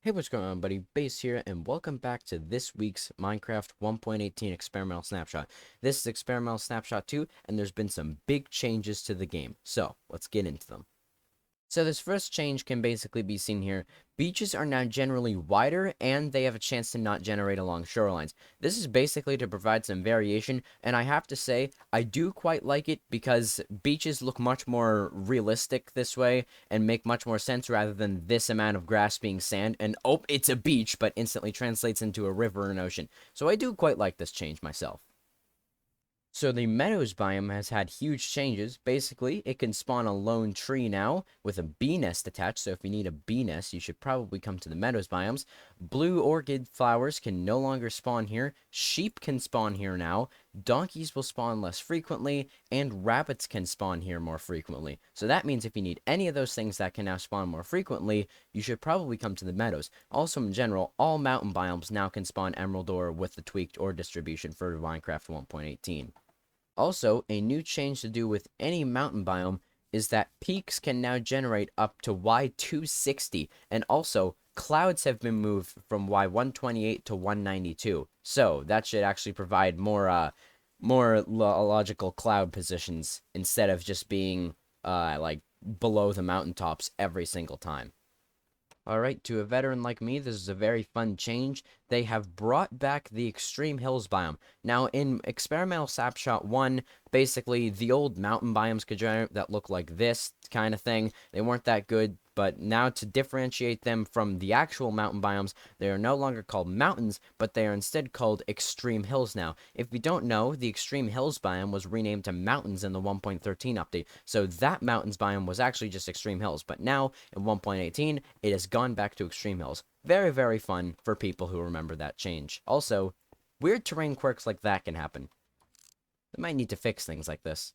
Hey, what's going on, buddy? Base here, and welcome back to this week's Minecraft 1.18 Experimental Snapshot. This is Experimental Snapshot 2, and there's been some big changes to the game. So, let's get into them. So this first change can basically be seen here. Beaches are now generally wider, and they have a chance to not generate along shorelines. This is basically to provide some variation, and I have to say, I do quite like it because beaches look much more realistic this way and make much more sense rather than this amount of grass being sand and, oh, it's a beach, but instantly translates into a river or an ocean. So I do quite like this change myself. So the Meadows biome has had huge changes. Basically, it can spawn a lone tree now with a bee nest attached. So if you need a bee nest, you should probably come to the Meadows biomes. Blue orchid flowers can no longer spawn here. Sheep can spawn here now. Donkeys will spawn less frequently, and rabbits can spawn here more frequently. So that means if you need any of those things that can now spawn more frequently, you should probably come to the Meadows. Also, in general, all mountain biomes now can spawn emerald ore with the tweaked ore distribution for Minecraft 1.18. Also, a new change to do with any mountain biome is that peaks can now generate up to Y260, and also clouds have been moved from Y128 to 192. So that should actually provide more logical cloud positions instead of just being like below the mountaintops every single time. Alright, to a veteran like me, this is a very fun change. They have brought back the Extreme Hills biome. Now, in Experimental Snapshot 1, basically, the old mountain biomes could generate that look like this kind of thing. They weren't that good, but now to differentiate them from the actual mountain biomes, they are no longer called mountains, but they are instead called Extreme Hills now. If you don't know, the Extreme Hills biome was renamed to Mountains in the 1.13 update, so that Mountains biome was actually just Extreme Hills, but now, in 1.18, it has gone back to Extreme Hills. Very, very fun for people who remember that change. Also, weird terrain quirks like that can happen. They might need to fix things like this.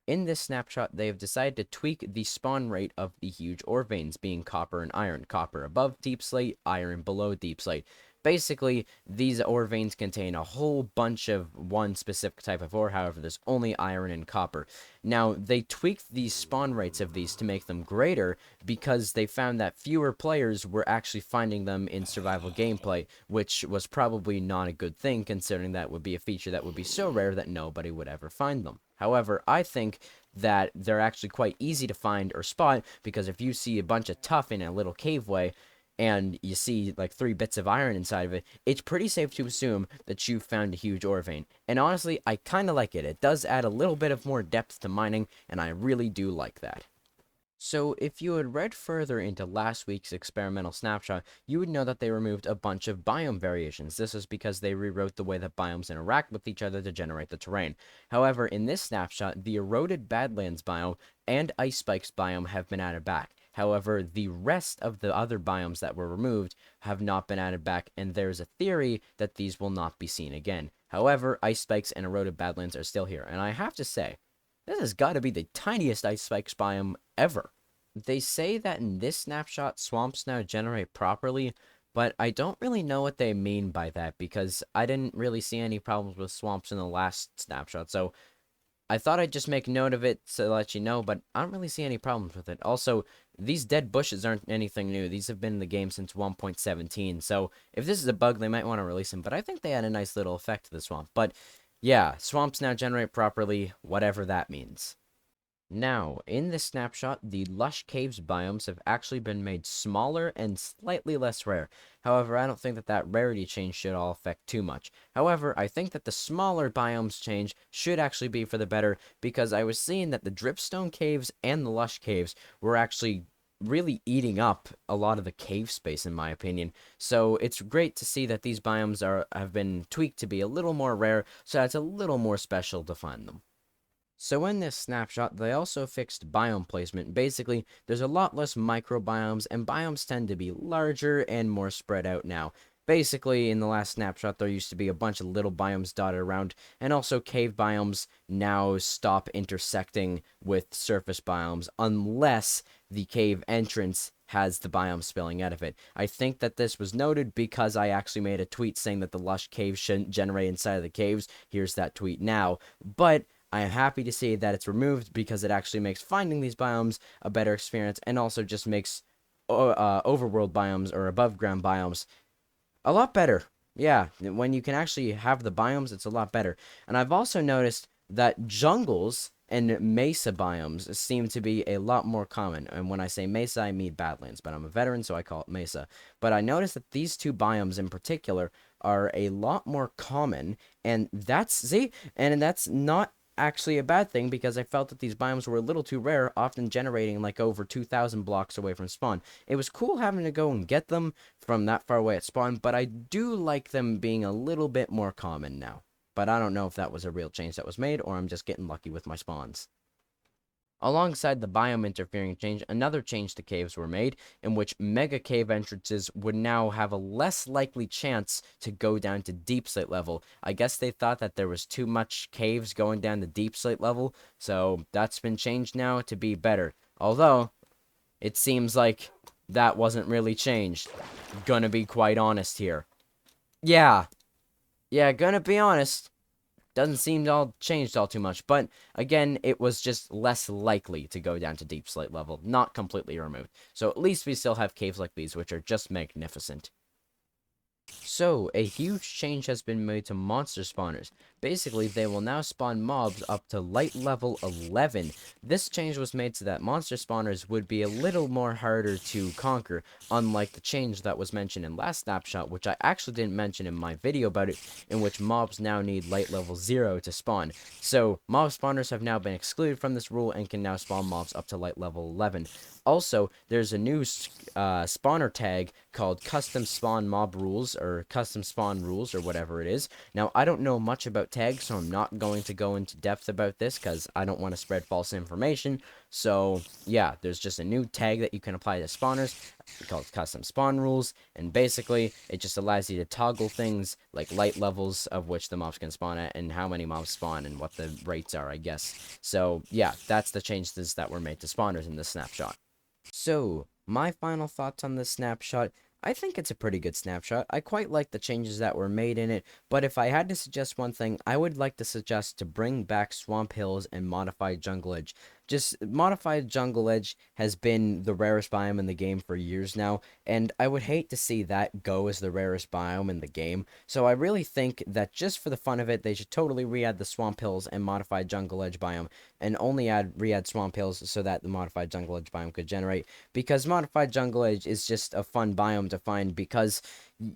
In this snapshot, they have decided to tweak the spawn rate of the huge ore veins, being copper and iron. Copper above deep slate, iron below deep slate. Basically, these ore veins contain a whole bunch of one specific type of ore, however, there's only iron and copper. Now, they tweaked the spawn rates of these to make them greater because they found that fewer players were actually finding them in survival gameplay, which was probably not a good thing, considering that would be a feature that would be so rare that nobody would ever find them. However, I think that they're actually quite easy to find or spot because if you see a bunch of tuff in a little caveway, and you see like 3 bits of iron inside of it, it's pretty safe to assume that you've found a huge ore vein. And honestly, I kind of like it. It does add a little bit of more depth to mining, and I really do like that. So, if you had read further into last week's experimental snapshot, you would know that they removed a bunch of biome variations. This is because they rewrote the way that biomes interact with each other to generate the terrain. However, in this snapshot, the eroded Badlands biome and Ice Spikes biome have been added back. However, the rest of the other biomes that were removed have not been added back, and there's a theory that these will not be seen again. However, Ice Spikes and Eroded Badlands are still here, and I have to say, this has got to be the tiniest Ice Spikes biome ever. They say that in this snapshot, swamps now generate properly, but I don't really know what they mean by that because I didn't really see any problems with swamps in the last snapshot, so I thought I'd just make note of it to let you know, but I don't really see any problems with it. Also, these dead bushes aren't anything new. These have been in the game since 1.17, so if this is a bug, they might want to release them, but I think they had a nice little effect to the swamp. But yeah, swamps now generate properly, whatever that means. Now, in this snapshot, the Lush Caves biomes have actually been made smaller and slightly less rare. However, I don't think that that rarity change should all affect too much. However, I think that the smaller biomes change should actually be for the better because I was seeing that the Dripstone Caves and the Lush Caves were actually really eating up a lot of the cave space in my opinion. So it's great to see that these biomes have been tweaked to be a little more rare, so it's a little more special to find them. So in this snapshot, they also fixed biome placement. Basically, there's a lot less microbiomes, and biomes tend to be larger and more spread out now. Basically, in the last snapshot, there used to be a bunch of little biomes dotted around, and also cave biomes now stop intersecting with surface biomes unless the cave entrance has the biome spilling out of it. I think that this was noted because I actually made a tweet saying that the lush caves shouldn't generate inside of the caves. Here's that tweet now. But I am happy to see that it's removed because it actually makes finding these biomes a better experience and also just makes overworld biomes or above ground biomes, a lot better. Yeah, when you can actually have the biomes, it's a lot better. And I've also noticed that jungles and mesa biomes seem to be a lot more common. And when I say mesa, I mean badlands, but I'm a veteran, so I call it mesa. But I noticed that these two biomes in particular are a lot more common, and that's not actually a bad thing because I felt that these biomes were a little too rare, often generating like over 2,000 blocks away from spawn. It was cool having to go and get them from that far away at spawn, but I do like them being a little bit more common now. But I don't know if that was a real change that was made or I'm just getting lucky with my spawns. Alongside the biome interfering change, another change to caves were made, in which mega cave entrances would now have a less likely chance to go down to deep slate level. I guess they thought that there was too much caves going down to deep slate level, so that's been changed now to be better. Although, it seems like that wasn't really changed. Gonna be quite honest here. Yeah, gonna be honest. Doesn't seem to all changed all too much, but again, it was just less likely to go down to deep slate level, not completely removed. So at least we still have caves like these, which are just magnificent. So, a huge change has been made to monster spawners. Basically, they will now spawn mobs up to light level 11. This change was made so that monster spawners would be a little more harder to conquer, unlike the change that was mentioned in last snapshot, which I actually didn't mention in my video about it, in which mobs now need light level 0 to spawn. So, mob spawners have now been excluded from this rule and can now spawn mobs up to light level 11. Also, there's a new spawner tag called custom spawn mob rules or custom spawn rules or whatever it is. Now, I don't know much about tags, so I'm not going to go into depth about this because I don't want to spread false information. So, yeah, there's just a new tag that you can apply to spawners called custom spawn rules, and basically, it just allows you to toggle things like light levels of which the mobs can spawn at and how many mobs spawn and what the rates are, I guess. So, yeah, that's the changes that were made to spawners in this snapshot. So, my final thoughts on this snapshot. I think it's a pretty good snapshot. I quite like the changes that were made in it, but if I had to suggest one thing, I would like to suggest to bring back Swamp Hills and Modified Jungle Edge. Just, Modified Jungle Edge has been the rarest biome in the game for years now, and I would hate to see that go as the rarest biome in the game, so I really think that just for the fun of it, they should totally re-add the Swamp Hills and Modified Jungle Edge biome, and only re-add Swamp Hills so that the Modified Jungle Edge biome could generate, because Modified Jungle Edge is just a fun biome to find because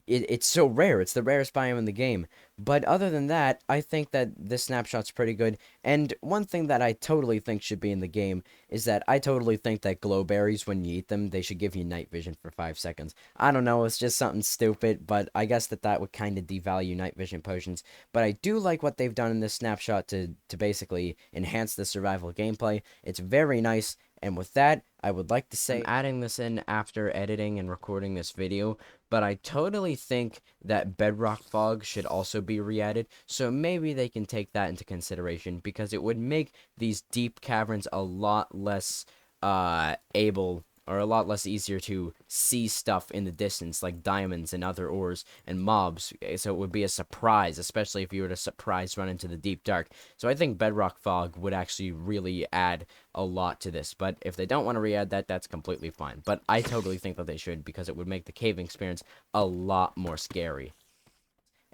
it's so rare. It's the rarest biome in the game. But other than that, I think that this snapshot's pretty good. And one thing that I totally think should be in the game is that I totally think that glow berries, when you eat them, they should give you night vision for 5 seconds. I don't know, it's just something stupid, but I guess that would kind of devalue night vision potions. But I do like what they've done in this snapshot to basically enhance the survival gameplay. It's very nice. And with that, I would like to say I'm adding this in after editing and recording this video, but I totally think that Bedrock Fog should also be re-added, so maybe they can take that into consideration, because it would make these deep caverns a lot less able, or a lot less easier to see stuff in the distance, like diamonds and other ores and mobs, so it would be a surprise, especially if you were to surprise run into the deep dark. So I think Bedrock Fog would actually really add a lot to this, but if they don't want to re-add that, that's completely fine. But I totally think that they should, because it would make the caving experience a lot more scary.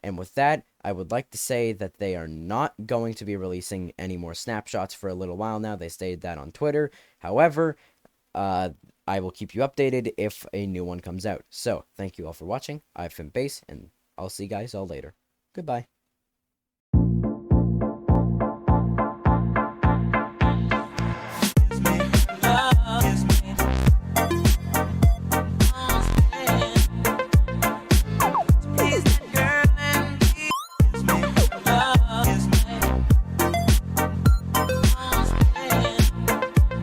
And with that, I would like to say that they are not going to be releasing any more snapshots for a little while now. They stated that on Twitter. However, I will keep you updated if a new one comes out. So, thank you all for watching. I've been Base, and I'll see you guys all later. Goodbye.